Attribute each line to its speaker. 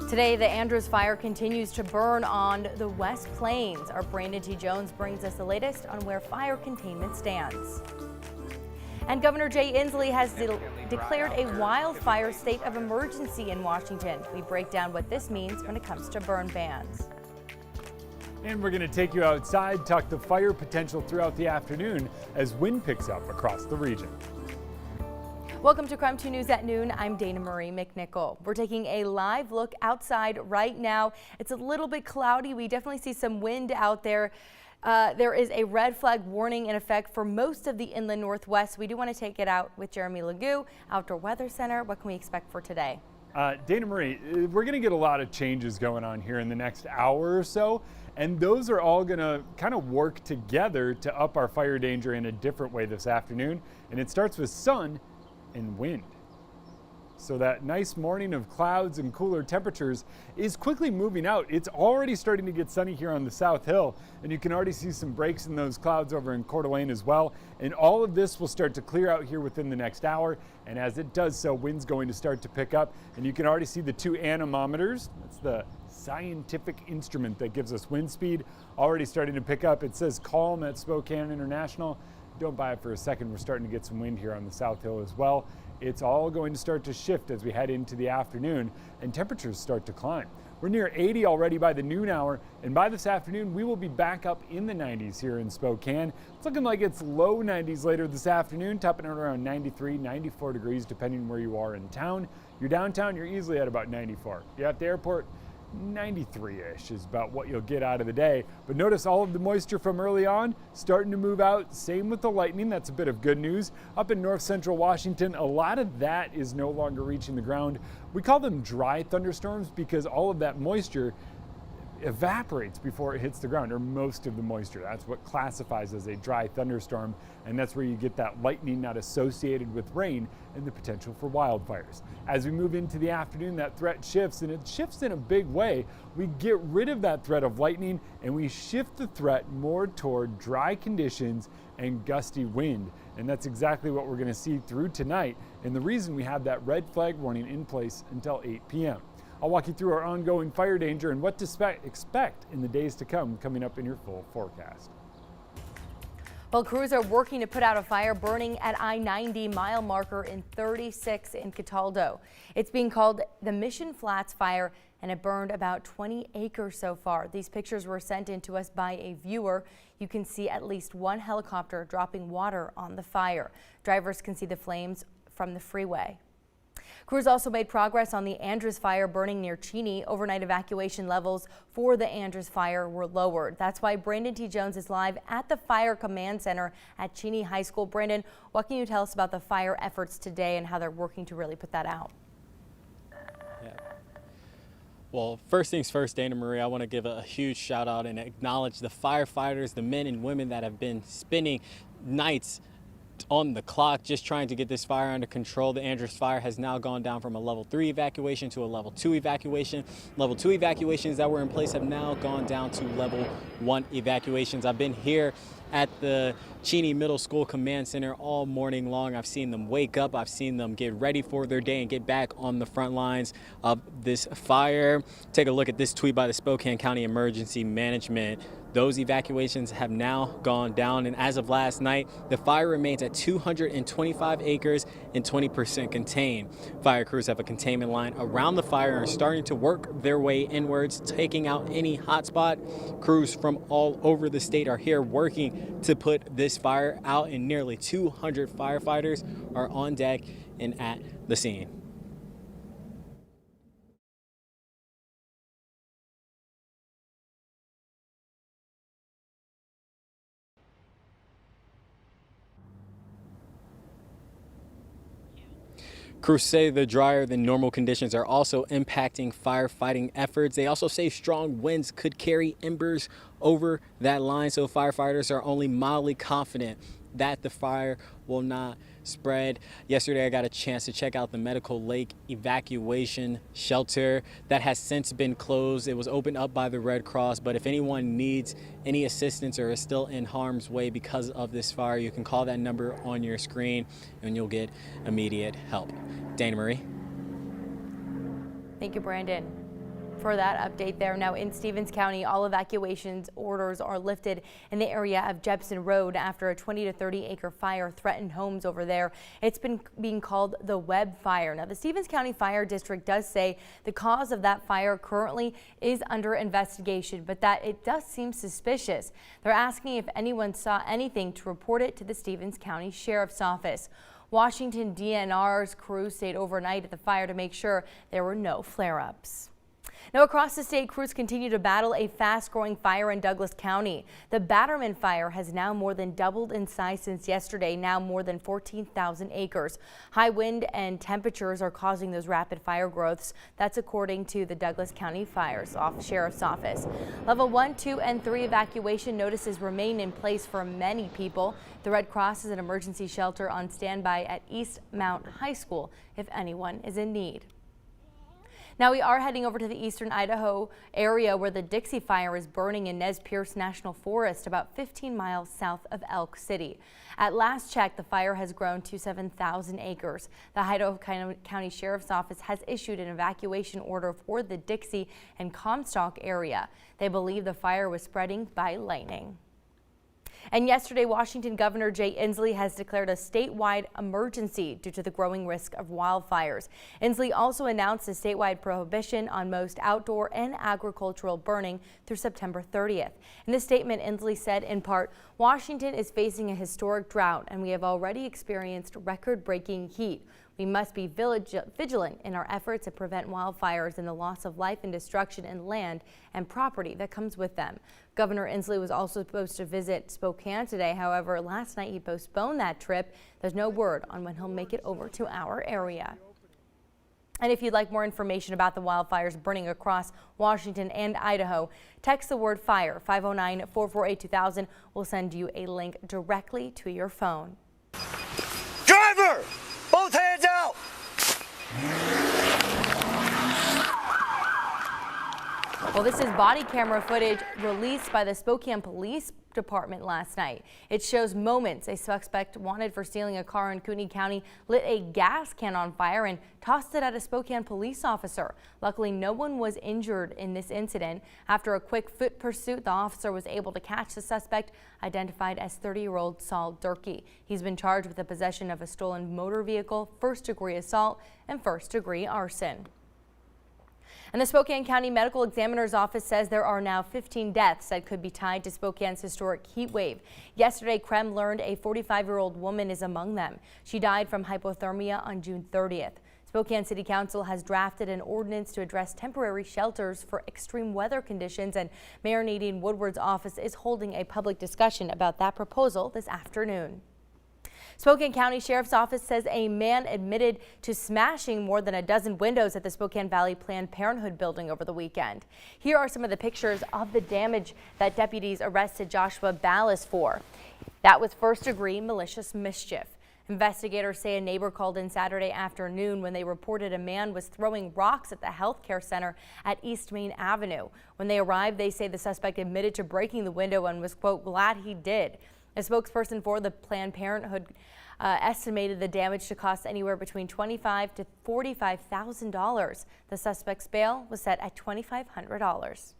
Speaker 1: Today, the Andrews fire continues to burn on the West Plains. Our Brandon T. Jones brings us the latest on where fire containment stands. And Governor Jay Inslee has declared a wildfire state of emergency in Washington. We break down what this means when it comes to burn bans.
Speaker 2: And we're going to take you outside, talk the fire potential throughout the afternoon as wind picks up across the region.
Speaker 1: Welcome to Crime 2 News at noon. I'm Dana Marie McNichol. We're taking a live look outside right now. It's a little bit cloudy. We definitely see some wind out there. There is a red flag warning in effect for most of the inland northwest. We do want to take it out with Jeremy Legoo, Outdoor Weather Center. What can we expect for today?
Speaker 2: Dana Marie, we're going to get a lot of changes going on here in the next hour or so, and those are all going to kind of work together to up our fire danger in a different way this afternoon. And it starts with sun and wind. So that nice morning of clouds and cooler temperatures is quickly moving out. It's already starting to get sunny here on the South Hill, and you can already see some breaks in those clouds over in Coeur d'Alene as well. And all of this will start to clear out here within the next hour. And as it does so, wind's going to start to pick up, and you can already see the two anemometers. That's the scientific instrument that gives us wind speed, already starting to pick up. It says calm at Spokane International. Don't buy it for a second. We're starting to get some wind here on the South Hill as well. It's all going to start to shift as we head into the afternoon and temperatures start to climb. We're near 80 already by the noon hour, and by this afternoon we will be back up in the 90s here in Spokane. It's looking like it's low 90s later this afternoon, topping out around 93, 94 degrees depending where you are in town. You're downtown, you're easily at about 94. You're at the airport, 93-ish is about what you'll get out of the day. But notice all of the moisture from early on starting to move out. Same with the lightning. That's a bit of good news. Up in north central Washington, a lot of that is no longer reaching the ground. We call them dry thunderstorms because all of that moisture evaporates before it hits the ground, or most of the moisture. That's what classifies as a dry thunderstorm, and that's where you get that lightning not associated with rain and the potential for wildfires. As we move into the afternoon, that threat shifts, and it shifts in a big way. We get rid of that threat of lightning and we shift the threat more toward dry conditions and gusty wind, and that's exactly what we're going to see through tonight, and the reason we have that red flag warning in place until 8 p.m. I'll walk you through our ongoing fire danger and what to expect in the days to come coming up in your full forecast.
Speaker 1: Well, crews are working to put out a fire burning at I-90 mile marker in 36 in Cataldo. It's being called the Mission Flats Fire, and it burned about 20 acres so far. These pictures were sent in to us by a viewer. You can see at least one helicopter dropping water on the fire. Drivers can see the flames from the freeway. Crews also made progress on the Andrews fire burning near Cheney. Overnight evacuation levels for the Andrews fire were lowered. That's why Brandon T. Jones is live at the Fire Command Center at Cheney High School. Brandon, what can you tell us about the fire efforts today and how they're working to really put that out?
Speaker 3: Yeah. Well, first things first, Dana Marie, I want to give a huge shout out and acknowledge the firefighters, the men and women that have been spending nights on the clock just trying to get this fire under control. The Andrews fire has now gone down from a level 3 evacuation to a level 2 evacuation. Level 2 evacuations that were in place have now gone down to level 1 evacuations. I've been here at the Cheney Middle School Command Center all morning long. I've seen them wake up. I've seen them get ready for their day and get back on the front lines of this fire. Take a look at this tweet by the Spokane County Emergency Management. Those evacuations have now gone down, and as of last night, the fire remains at 225 acres and 20% contained. Fire crews have a containment line around the fire and are starting to work their way inwards, taking out any hotspot. Crews from all over the state are here working to put this fire out, and nearly 200 firefighters are on deck and at the scene. Crews say the drier than normal conditions are also impacting firefighting efforts. They also say strong winds could carry embers over that line, so firefighters are only mildly confident that the fire will not spread. Yesterday, I got a chance to check out the Medical Lake evacuation shelter that has since been closed. It was opened up by the Red Cross, but if anyone needs any assistance or is still in harm's way because of this fire, you can call that number on your screen and you'll get immediate help. Dana Marie.
Speaker 1: Thank you, Brandon. for that update there. Now in Stevens County, all evacuations orders are lifted in the area of Jebson Road after a 20 to 30 acre fire threatened homes over there. It's been being called the Webb Fire. Now the Stevens County Fire District does say the cause of that fire currently is under investigation, but that it does seem suspicious. They're asking if anyone saw anything to report it to the Stevens County Sheriff's Office. Washington DNR's crew stayed overnight at the fire to make sure there were no flare-ups. Now across the state, crews continue to battle a fast-growing fire in Douglas County. The Batterman fire has now more than doubled in size since yesterday, now more than 14,000 acres. High wind and temperatures are causing those rapid fire growths. That's according to the Douglas County Sheriff's Office. Level 1, 2, and 3 evacuation notices remain in place for many people. The Red Cross is an emergency shelter on standby at East Mount High School if anyone is in need. Now we are heading over to the eastern Idaho area where the Dixie fire is burning in Nez Perce National Forest, about 15 miles south of Elk City. At last check, the fire has grown to 7,000 acres. The Idaho County Sheriff's Office has issued an evacuation order for the Dixie and Comstock area. They believe the fire was spreading by lightning. And yesterday, Washington Governor Jay Inslee has declared a statewide emergency due to the growing risk of wildfires. Inslee also announced a statewide prohibition on most outdoor and agricultural burning through September 30th. In the statement, Inslee said, in part, Washington is facing a historic drought and we have already experienced record-breaking heat. We must be vigilant in our efforts to prevent wildfires and the loss of life and destruction in land and property that comes with them. Governor Inslee was also supposed to visit Spokane today. However, last night he postponed that trip. There's no word on when he'll make it over to our area. And if you'd like more information about the wildfires burning across Washington and Idaho, text the word FIRE 509-448-2000. We'll send you a link directly to your phone.
Speaker 4: Driver! Both hands out!
Speaker 1: Well, this is body camera footage released by the Spokane Police Department last night. It shows moments a suspect wanted for stealing a car in Kootenai County lit a gas can on fire and tossed it at a Spokane police officer. Luckily, no one was injured in this incident. After a quick foot pursuit, the officer was able to catch the suspect, identified as 30-year-old Saul Durkee. He's been charged with the possession of a stolen motor vehicle, first-degree assault, and first-degree arson. And the Spokane County Medical Examiner's Office says there are now 15 deaths that could be tied to Spokane's historic heat wave. Yesterday, KREM learned a 45-year-old woman is among them. She died from hypothermia on June 30th. Spokane City Council has drafted an ordinance to address temporary shelters for extreme weather conditions, and Mayor Nadine Woodward's office is holding a public discussion about that proposal this afternoon. Spokane County Sheriff's Office says a man admitted to smashing more than a dozen windows at the Spokane Valley Planned Parenthood building over the weekend. Here are some of the pictures of the damage that deputies arrested Joshua Ballas for. That was first-degree malicious mischief. Investigators say a neighbor called in Saturday afternoon when they reported a man was throwing rocks at the healthcare center at East Main Avenue. When they arrived, they say the suspect admitted to breaking the window and was, quote, glad he did. A spokesperson for the Planned Parenthood estimated the damage to cost anywhere between $25,000 to $45,000. The suspect's bail was set at $2,500.